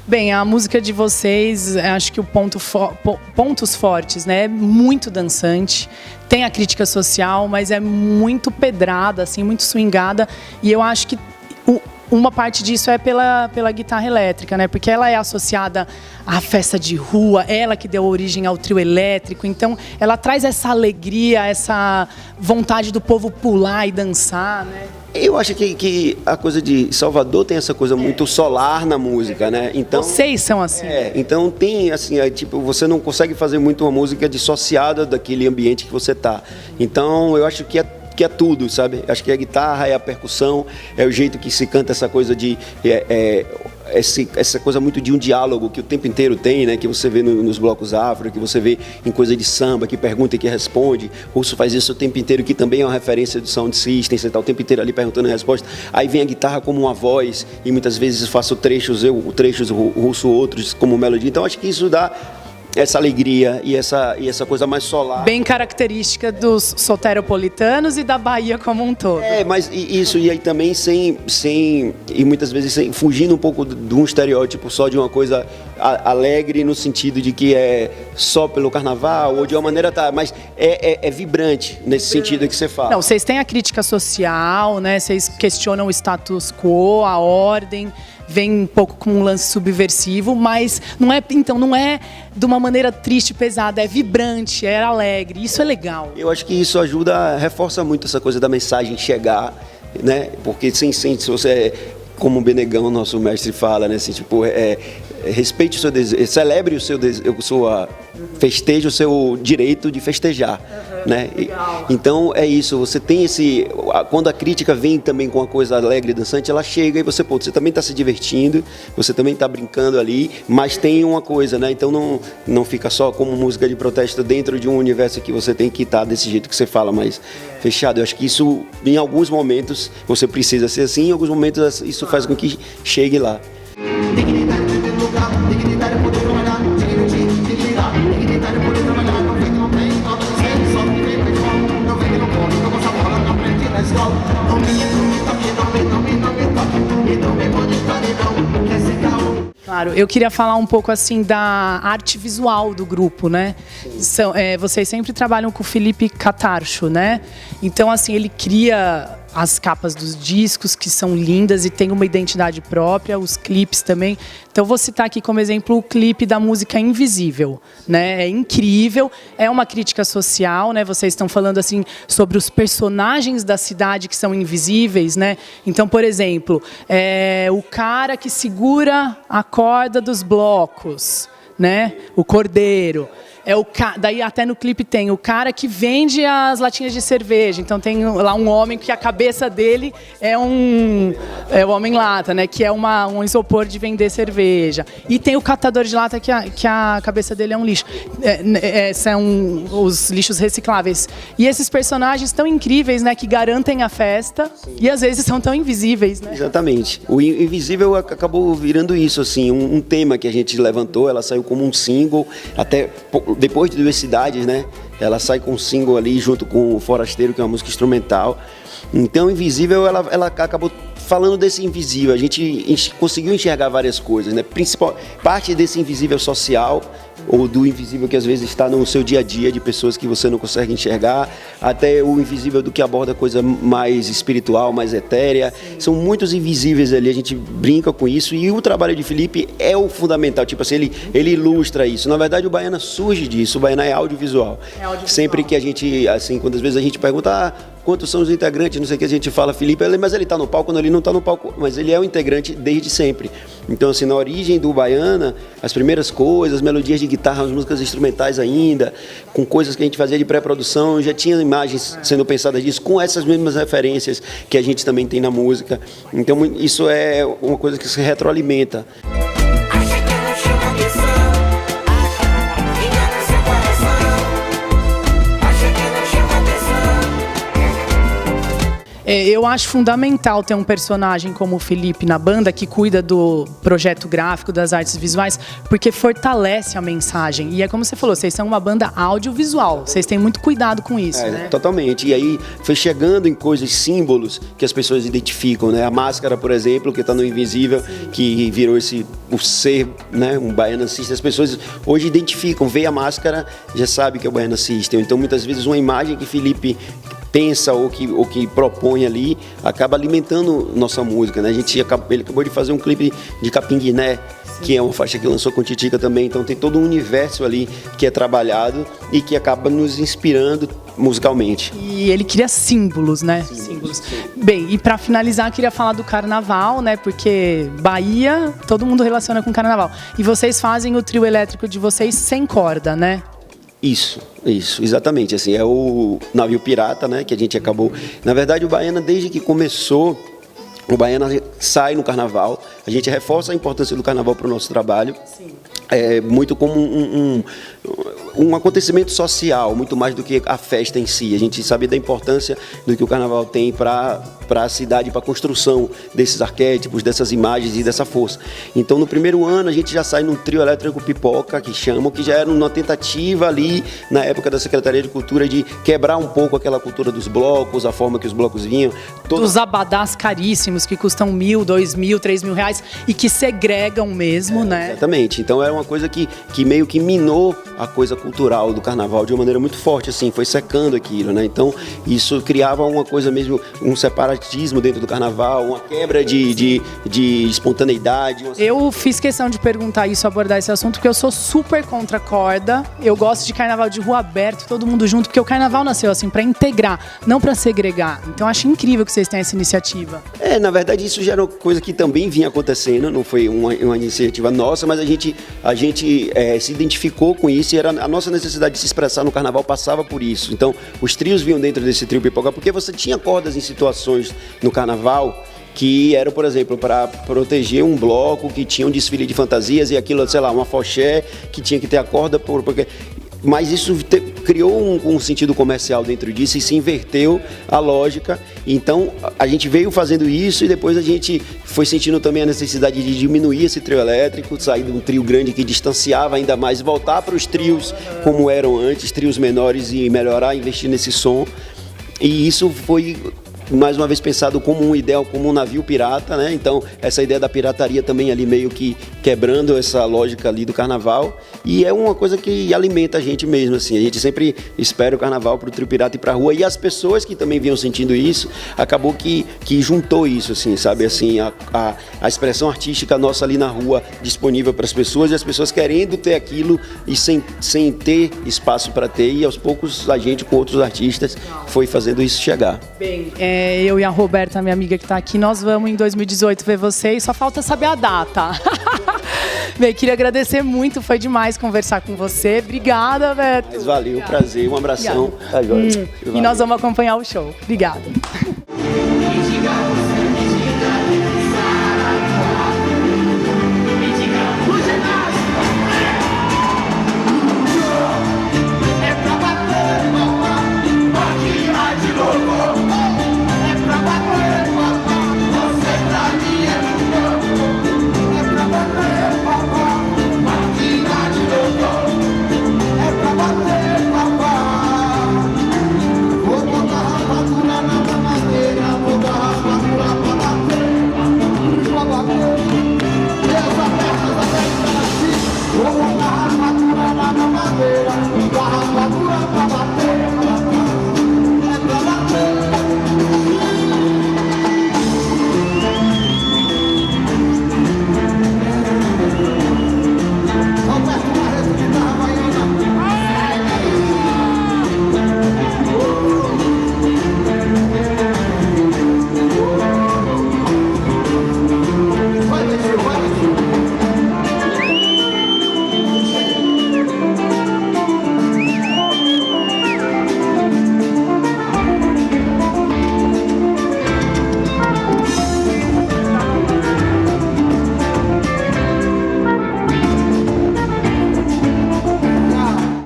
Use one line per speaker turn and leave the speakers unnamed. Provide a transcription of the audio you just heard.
Bem, a música de vocês, acho que o pontos fortes, né? É muito dançante, tem a crítica social, mas é muito pedrada, assim, muito swingada. E eu acho que uma parte disso é pela guitarra elétrica, né? Porque ela é associada à festa de rua, ela que deu origem ao trio elétrico. Então, ela traz essa alegria, essa vontade do povo pular e dançar, né?
Eu acho que a coisa de Salvador tem essa coisa muito solar na música, né? Então,
vocês são assim.
Então tem assim, tipo, você não consegue fazer muito uma música dissociada daquele ambiente que você tá. Então eu acho que é tudo, sabe? Acho que a guitarra, é a percussão, é o jeito que se canta essa coisa de essa coisa muito de um diálogo que o tempo inteiro tem, né? Que você vê nos blocos afro, que você vê em coisa de samba, que pergunta e que responde. O Russo faz isso o tempo inteiro, que também é uma referência do Sound System, você está o tempo inteiro ali perguntando e resposta. Aí vem a guitarra como uma voz, e muitas vezes faço trechos, o Russo outros como melodia. Então acho que isso dá essa alegria e essa coisa mais solar.
Bem característica dos soteropolitanos e da Bahia como um todo.
Mas isso, e aí também e muitas vezes fugindo um pouco de um estereótipo só de uma coisa alegre no sentido de que é só pelo carnaval ou de uma maneira, mas é vibrante nesse sentido que você fala.
Não, vocês têm a crítica social, né? Vocês questionam o status quo, a ordem, vem um pouco com um lance subversivo, mas não é de uma maneira triste, pesada, é vibrante, é alegre, isso é legal.
Eu acho que isso reforça muito essa coisa da mensagem chegar, né? Porque se você, como o Benegão, nosso mestre, fala, né? Assim, tipo, respeite o seu desejo, celebre festeje o seu direito de festejar, né? Então é isso, você tem quando a crítica vem também com uma coisa alegre e dançante, ela chega e você também está se divertindo, você também está brincando ali, mas tem uma coisa, né? Então não fica só como música de protesto dentro de um universo que você tem que estar desse jeito que você fala, mas fechado. Eu acho que isso, em alguns momentos, você precisa ser assim, em alguns momentos isso faz com que chegue lá.
Claro, eu queria falar um pouco assim da arte visual do grupo, né? Vocês sempre trabalham com o Felipe Catarcho, né? Então, assim, ele cria as capas dos discos, que são lindas e tem uma identidade própria, os clipes também. Então, vou citar aqui como exemplo o clipe da música Invisível, né? É incrível, é uma crítica social, né? Vocês estão falando assim sobre os personagens da cidade que são invisíveis, né? Então, por exemplo, o cara que segura a corda dos blocos, né? O cordeiro. Daí até no clipe tem o cara que vende as latinhas de cerveja. Então tem lá um homem que a cabeça dele é o homem-lata, né? Que é um isopor de vender cerveja. E tem o catador de lata que a cabeça dele é um lixo. São os lixos recicláveis. E esses personagens tão incríveis, né? Que garantem a festa. Sim. E às vezes são tão invisíveis, né?
Exatamente. O Invisível acabou virando isso, assim, um tema que a gente levantou. Ela saiu como um single, até depois de Duas Cidades, né? Ela sai com um single ali junto com o Forasteiro, que é uma música instrumental. Então, Invisível, ela acabou falando desse invisível. A gente conseguiu enxergar várias coisas, né? Parte desse invisível social, ou do invisível que às vezes está no seu dia a dia, de pessoas que você não consegue enxergar, até o invisível do que aborda coisa mais espiritual, mais etérea. Sim. São muitos invisíveis ali, a gente brinca com isso, e o trabalho de Felipe é o fundamental, tipo assim, ele ilustra isso. Na verdade, o Baiana surge disso, o Baiana é audiovisual. Sempre que a gente, assim, quando às vezes a gente pergunta, quantos são os integrantes, não sei o que, a gente fala Felipe, mas ele está no palco, não, ele não está no palco, mas ele é um integrante desde sempre. Então, assim, na origem do Baiana, as primeiras coisas, melodias de guitarra, as músicas instrumentais ainda, com coisas que a gente fazia de pré-produção, já tinha imagens sendo pensadas disso, com essas mesmas referências que a gente também tem na música. Então, isso é uma coisa que se retroalimenta.
Eu acho fundamental ter um personagem como o Felipe na banda que cuida do projeto gráfico, das artes visuais, porque fortalece a mensagem. E é como você falou, vocês são uma banda audiovisual, vocês têm muito cuidado com isso, né?
Totalmente. E aí foi chegando em coisas, símbolos que as pessoas identificam, né? A máscara, por exemplo, que está no Invisível, que virou o ser, né? Um Baiana System. As pessoas hoje identificam, vê a máscara, já sabe que é o Baiana System. Então, muitas vezes, uma imagem que Felipe pensa ou que propõe ali, acaba alimentando nossa música, né? Ele acabou de fazer um clipe de Capinguiné, que é uma faixa que lançou com Titica também, então tem todo um universo ali que é trabalhado e que acaba nos inspirando musicalmente.
E ele cria símbolos, né? Símbolos. Bem, e para finalizar, eu queria falar do carnaval, né? Porque Bahia, todo mundo relaciona com carnaval. E vocês fazem o trio elétrico de vocês sem corda, né?
Isso, exatamente. Assim, é o navio pirata, né? Que a gente acabou. Na verdade, o Baiana, desde que começou, o Baiana sai no carnaval. A gente reforça a importância do carnaval para o nosso trabalho. Sim. É muito como um acontecimento social, muito mais do que a festa em si. A gente sabe da importância do que o carnaval tem para a cidade, para a construção desses arquétipos, dessas imagens e dessa força. Então, no primeiro ano, a gente já sai num trio elétrico Pipoca, que chamam, que já era uma tentativa ali, na época da Secretaria de Cultura, de quebrar um pouco aquela cultura dos blocos, a forma que os blocos vinham.
Dos abadás caríssimos, que custam R$1.000, R$2.000, R$3.000 e que segregam mesmo, né?
Exatamente. Então, era uma coisa que meio que minou a coisa cultural do carnaval de uma maneira muito forte, assim, foi secando aquilo, né? Então, isso criava uma coisa mesmo, um separatismo dentro do carnaval, uma quebra de espontaneidade.
Eu fiz questão de perguntar isso, abordar esse assunto, porque eu sou super contra a corda. Eu gosto de carnaval de rua aberta, todo mundo junto, porque o carnaval nasceu assim para integrar, não para segregar. Então, acho incrível que vocês tenham essa iniciativa.
Na verdade, isso já era uma coisa que também vinha acontecendo, não foi uma iniciativa nossa, mas a gente se identificou com isso e era a nossa necessidade de se expressar no carnaval passava por isso. Então, os trios vinham dentro desse trio Pipoca, porque você tinha cordas em situações no carnaval que eram, por exemplo, para proteger um bloco que tinha um desfile de fantasias e aquilo, sei lá, uma foché que tinha que ter a corda porque... Mas isso criou um sentido comercial dentro disso e se inverteu a lógica. Então, a gente veio fazendo isso e depois a gente foi sentindo também a necessidade de diminuir esse trio elétrico, sair de um trio grande que distanciava ainda mais, voltar para os trios como eram antes, trios menores e melhorar, investir nesse som. E isso foi... mais uma vez pensado como um ideal, como um navio pirata, né? Então, essa ideia da pirataria também ali meio que quebrando essa lógica ali do carnaval. E é uma coisa que alimenta a gente mesmo, assim. A gente sempre espera o carnaval para o trio pirata ir para a rua. E as pessoas que também vinham sentindo isso, acabou que juntou isso, assim, sabe? Assim, a expressão artística nossa ali na rua disponível para as pessoas e as pessoas querendo ter aquilo e sem ter espaço para ter. E aos poucos a gente, com outros artistas, foi fazendo isso chegar.
Bem, eu e a Roberta, minha amiga que está aqui, nós vamos em 2018 ver vocês, só falta saber a data. Bem, queria agradecer muito, foi demais conversar com você. Obrigada, Beto.
Mas valeu, prazer, um abração.
E nós vamos acompanhar o show. Obrigada.
Vou botar a matura na mamadeira.